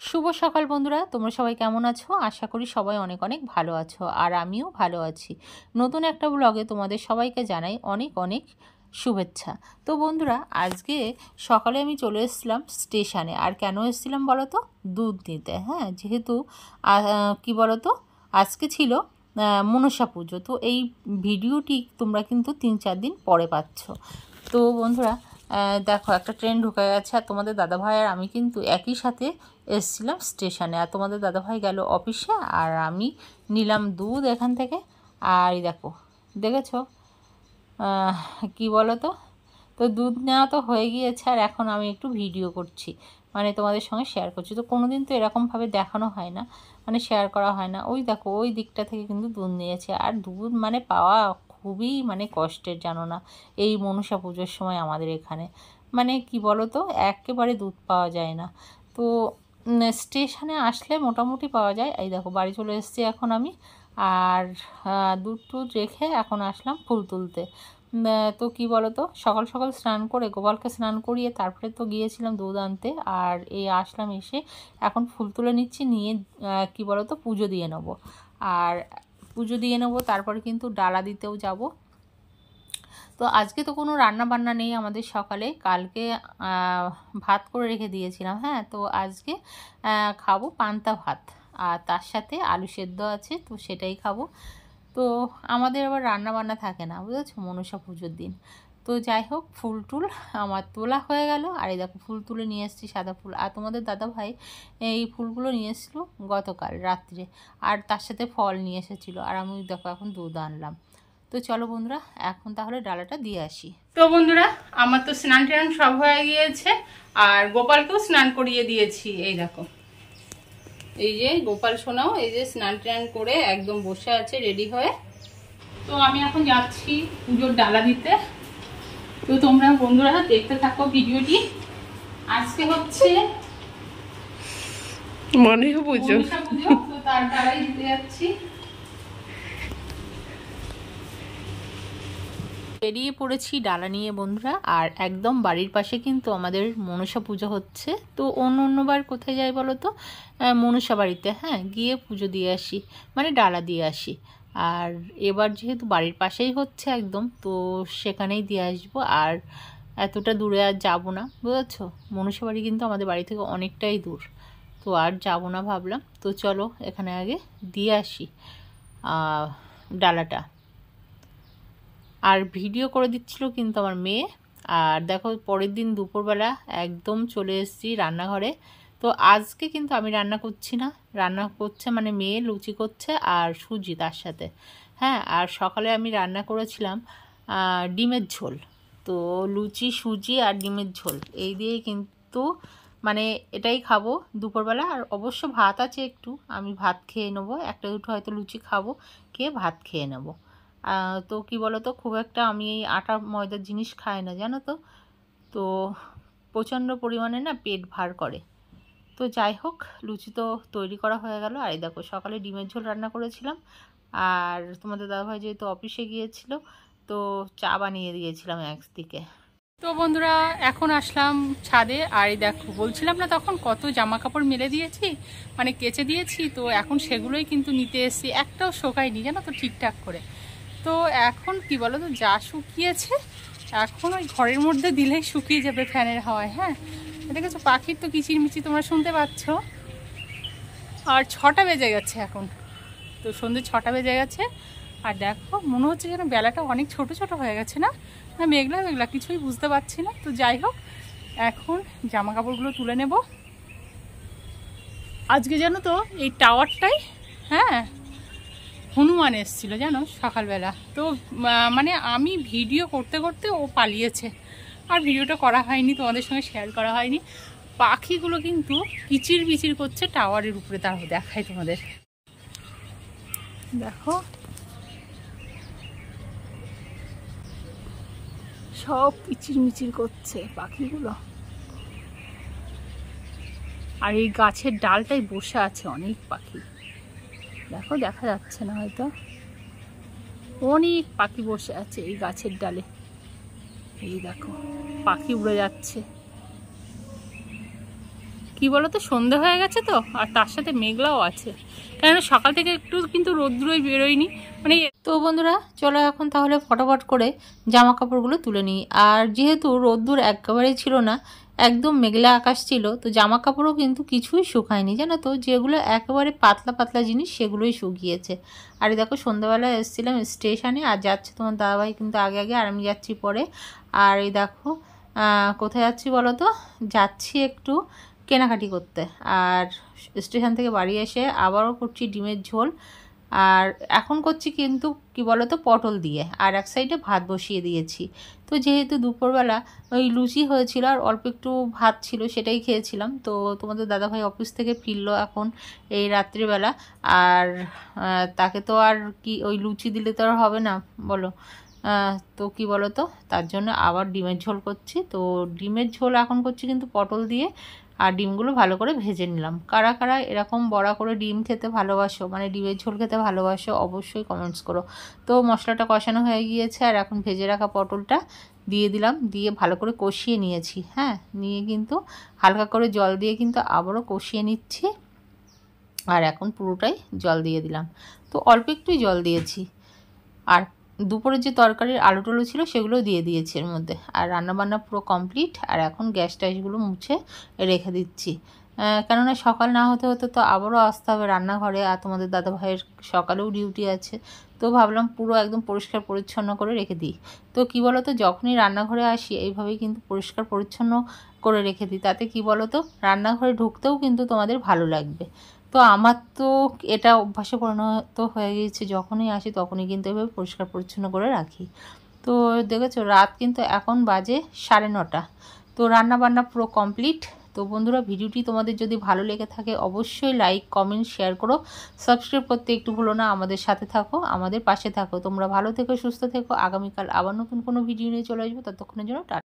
শুভ সকাল বন্ধুরা, তোমরা সবাই কেমন আছো? আশা করি সবাই অনেক অনেক ভালো আছো, আর আমিও ভালো আছি। নতুন একটা ব্লগে তোমাদের সবাইকে জানাই অনেক অনেক শুভেচ্ছা। তো বন্ধুরা, আজকে সকালে আমি চলে এসেছিলাম স্টেশনে। আর কেন এসেছিলাম বলো তো? দুধ নিতে। হ্যাঁ, যেহেতু কি বলো তো, আজকে ছিল মনসা পুজো। তো এই ভিডিওটি তোমরা কিন্তু 3-4 দিন পরে পাচ্ছ। তো বন্ধুরা, দেখো একটা ট্রেন ঢুকে গেছে, আর তোমাদের দাদাভাই আর আমি কিন্তু একই সাথে এসছিলাম স্টেশনে। আর তোমাদের দাদাভাই গেল অফিসে, আর আমি নিলাম দুধ এখান থেকে। আর এই দেখো, দেখেছো কি বলো তো? তো দুধ নেওয়া তো হয়ে গিয়েছে, আর এখন আমি একটু ভিডিও করছি, মানে তোমাদের সঙ্গে শেয়ার করছি। তো কোনো দিন তো এরকমভাবে দেখানো হয় না, মানে শেয়ার করা হয় না। ওই দেখো, ওই দিকটা থেকে কিন্তু দুধ নিয়েছে। আর দুধ মানে পাওয়া খুবই মানে কষ্টের, জানো না, এই মনসা পুজোর সময় আমাদের এখানে। মানে কি বলো তো, একেবারে দুধ পাওয়া যায় না। তো স্টেশনে আসলে মোটামুটি পাওয়া যায়। এই দেখো, বাড়ি চলে এসেছি এখন আমি। আর দুধ টুধ রেখে এখন আসলাম ফুল তুলতে। তো কি বলো তো, সকাল সকাল স্নান করে গোপালকে স্নান করিয়ে তারপরে তো গিয়েছিলাম দুধ আনতে। আর এই আসলাম, এসে এখন ফুল তুলে নিচ্ছি, নিয়ে কি বলো তো, পুজো দিয়ে নেবো। আর পুজো দিয়ে নেবো, তারপরে কিন্তু ডালা দিতেও যাব। তো আজকে তো কোনো রান্না বান্না নেই আমাদের সকালে, কালকে ভাত করে রেখে দিয়েছিলাম। হ্যাঁ, তো আজকে খাবো পান্তা ভাত, আর তার সাথে আলু সেদ্ধ আছে, তো সেটাই খাবো। তো আমাদের আবার রান্না বান্না থাকে না, বুঝেছো, মনসা পুজোর দিন। তো যাই হোক, ফুল টুল আমার তোলা হয়ে গেল। আর এই দেখো, ফুল তুলে নিয়ে এসেছি, সাদা ফুল। আর তোমাদের দাদাভাই এই ফুলগুলো নিয়ে এসেছিলো গতকাল রাত্রে, আর তার সাথে ফল নিয়ে এসেছিলো। আর আমি দেখো এখন দুধ আনলাম। তো চলো বন্ধুরা, এখন তাহলে ডালাটা দিয়ে আসি। তো বন্ধুরা, আমার তো স্নান টান সব হয়ে গিয়েছে, আর গোপালকেও স্নান করিয়ে দিয়েছি। এই দেখো, এই যে গোপাল সোনাও এই যে স্নান টান করে একদম বসে আছে রেডি হয়ে। তো আমি এখন যাচ্ছি পুজোর ডালা দিতে। তো তোমরা বন্ধুরা দেখতে থাকো ভিডিওটি। আজকে হচ্ছে মনসা পুজো, তো তার ডালাই দিতে যাচ্ছি। বেরিয়ে পড়েছি ডালা নিয়ে বন্ধুরা। আর একদম বাড়ির পাশে কিন্তু আমাদের মনসা পুজো হচ্ছে। তো অন্যবার কোথায় যাই বলো তো, মনসা বাড়িতে, হ্যাঁ, গিয়ে পুজো দিয়ে আসি, মানে ডালা দিয়ে আসি। আর এবার যেহেতু বাড়ির পাশেই হচ্ছে একদম, তো সেখানেই দিয়ে আসবো। আর এতটা দূরে আর যাবো না, বুঝেছো। মনসা বাড়ি কিন্তু আমাদের বাড়ি থেকে অনেকটাই দূর, তো আর যাবো না ভাবলাম। তো চলো এখানে আগে দিয়ে আসি ডালাটা। আর ভিডিও করে দিচ্ছিল কিন্তু আমার মেয়ে। আর দেখো, পরের দিন দুপুরবেলা একদম চলে এসেছি রান্নাঘরে। তো আজকে কিন্তু আমি রান্না করছি না, রান্না করছে মানে মেয়ে লুচি করছে আর সুজি তার সাথে। হ্যাঁ, আর সকালে আমি রান্না করেছিলাম ডিমের ঝোল। তো লুচি, সুজি আর ডিমের ঝোল এই দিয়েই কিন্তু মানে এটাই খাবো দুপুরবেলা। আর অবশ্য ভাত আছে একটু, আমি ভাত খেয়ে নেবো, একটা দুটো হয়তো লুচি খাবো, খেয়ে ভাত খেয়ে নেবো। তো কি বলো তো, খুব একটা আমি এই আটা ময়দার জিনিস খাই না, জানো তো। তো প্রচণ্ড পরিমাণে না পেট ভার করে। তো যাই হোক, লুচি তো তৈরি করা হয়ে গেল। আর এই দেখো, সকালে ডিমের ঝোল রান্না করেছিলাম। আর তোমাদের দাদাভাই যেহেতু অফিসে গিয়েছিল, তো চা বানিয়ে দিয়েছিলাম একদিকে। তো বন্ধুরা, এখন আসলাম ছাদে। আর এই দেখো, বলছিলাম না তখন কত জামা কাপড় মেলে দিয়েছি, মানে কেচে দিয়েছি। তো এখন সেগুলোই কিন্তু নিতে এসেছি, একটাও শোকায়নি জানো তো ঠিকঠাক করে। তো এখন কি বলো তো, যা শুকিয়েছে এখন ওই ঘরের মধ্যে দিলেই শুকিয়ে যাবে ফ্যানের হাওয়ায়। হ্যাঁ, দেখেছো পাখির তো কিচিরমিচির তোমরা শুনতে পাচ্ছ। আর 6টা বেজে গেছে এখন, তো সন্ধ্যে 6টা বেজে গেছে। আর দেখো, মনে হচ্ছে যেন বেলাটা অনেক ছোট ছোট হয়ে গেছে না, না মেঘলা মেঘলা, কিছুই বুঝতে পারছি না। তো যাই হোক, এখন জামা কাপড়গুলো তুলে নেব। আজকে জানো তো এই টাওয়ারটাই, হ্যাঁ, হনুমান এসেছিলো জানো সকালবেলা। তো মানে আমি ভিডিও করতে করতে ও পালিয়েছে, আর ভিডিওটা করা হয়নি, তোমাদের সঙ্গে শেয়ার করা হয়নি। পাখিগুলো কিন্তু কিচির বিচির করছে টাওয়ারের উপরে, তাও দেখাই তোমাদের। দেখো, সব কিচিরমিচির করছে পাখিগুলো। আর এই গাছের ডালটাই বসে আছে অনেক পাখি, দেখো দেখা যাচ্ছে না হয়তো, অনেক পাখি বসে আছে এই গাছের ডালে। এই দেখো, পাখি উড়ে যাচ্ছে, কি বলতো, সন্ধে হয়ে গেছে তো, আর তার সাথে মেঘলাও আছে, কেননা সকাল থেকে একটু কিন্তু রোদ্দুরই বেরোয়নি মানে। তো বন্ধুরা চলো এখন তাহলে ফটাফট করে জামা কাপড়গুলো তুলে নিই। আর যেহেতু রোদ্দুর একেবারেই ছিল না, একদম মেঘলা আকাশ ছিল, তো জামা কাপড়ও কিন্তু কিছুই শুকায়নি জানো তো। যেগুলো একেবারে পাতলা পাতলা জিনিস সেগুলোই শুকিয়েছে। আর এই দেখো সন্ধ্যাবেলায় এসেছিলাম স্টেশনে, আর যাচ্ছে তোমার দাদাভাই কিন্তু আগে আগে, আর আমি যাচ্ছি পরে। আর এই দেখো কোথায় যাচ্ছি বলো তো, যাচ্ছি একটু কেনাকাটি করতে। আর স্টেশন থেকে বাড়ি এসে আবারও করছি ডিমের ঝোল, আর এখন করছি কিন্তু কি বলো তো পটল দিয়ে, আর এক সাইডে ভাত বসিয়ে দিয়েছি। তো যেহেতু দুপুরবেলা ওই লুচি হয়েছিল আর অল্প একটু ভাত ছিল, সেটাই খেয়েছিলাম। তো তোমাদের দাদাভাই অফিস থেকে ফিরলো এখন এই রাত্রিবেলা, আর তাকে তো আর কি ওই লুচি দিলে তো আর হবে না বলো। তো কি বলো তো, তার জন্য আবার ডিমের ঝোল করছি। তো ডিমের ঝোল এখন করছি কিন্তু পটল দিয়ে, আর ডিমগুলো ভালো করে ভেজে নিলাম। কারা কারা এরকম বড়া করে ডিম খেতে ভালোবাসো, মানে ডিমের ঝোল খেতে ভালোবাসো, অবশ্যই কমেন্টস করো। তো মশলাটা কষানো হয়ে গিয়েছে, আর এখন ভেজে রাখা পটলটা দিয়ে দিলাম, দিয়ে ভালো করে কষিয়ে নিয়েছি। হ্যাঁ, নিয়ে কিন্তু হালকা করে জল দিয়ে কিন্তু আবারও কষিয়ে নিচ্ছি। আর এখন পুরোটাই জল দিয়ে দিলাম, তো অল্প একটুই জল দিয়েছি। আর দুপুরের যে তরকারির আলু টলু ছিল সেগুলো দিয়ে দিয়েছি এর মধ্যে। আর রান্নাবান্না পুরো কমপ্লিট, আর এখন গ্যাস ট্যাসগুলো মুছে রেখে দিচ্ছি। কেননা সকাল না হতে হতে তো আবারও আসতে হবে রান্নাঘরে, আর তোমাদের দাদাভাইয়ের সকালেও ডিউটি আছে। তো ভাবলাম পুরো একদম পরিষ্কার পরিচ্ছন্ন করে রেখে দিই। তো কি বলো তো, যখনই রান্নাঘরে আসি এইভাবেই কিন্তু পরিষ্কার পরিচ্ছন্ন করে রেখে দিই। তাতে কি বলো তো, রান্নাঘরে ঢুকতেও কিন্তু তোমাদের ভালো লাগবে। তো আমার তো এটা অভ্যাসে পরিণত হয়ে গিয়েছে, যখনই আসি তখনই কিন্তু এভাবে পরিষ্কার পরিচ্ছন্ন করে রাখি। তো দেখেছো রাত কিন্তু এখন বাজে 9:30। তো রান্না বান্না পুরো কমপ্লিট। তো বন্ধুরা ভিডিওটি তোমাদের যদি ভালো লেগে থাকে অবশ্যই লাইক কমেন্ট শেয়ার করো, সাবস্ক্রাইব করতে একটু ভুলো না। আমাদের সাথে থাকো, আমাদের পাশে থাকো। তোমরা ভালো থেকো, সুস্থ থেকো। আগামীকাল আবার নতুন কোনো ভিডিও নিয়ে চলে আসবো, ততক্ষণের জন্য টাটা।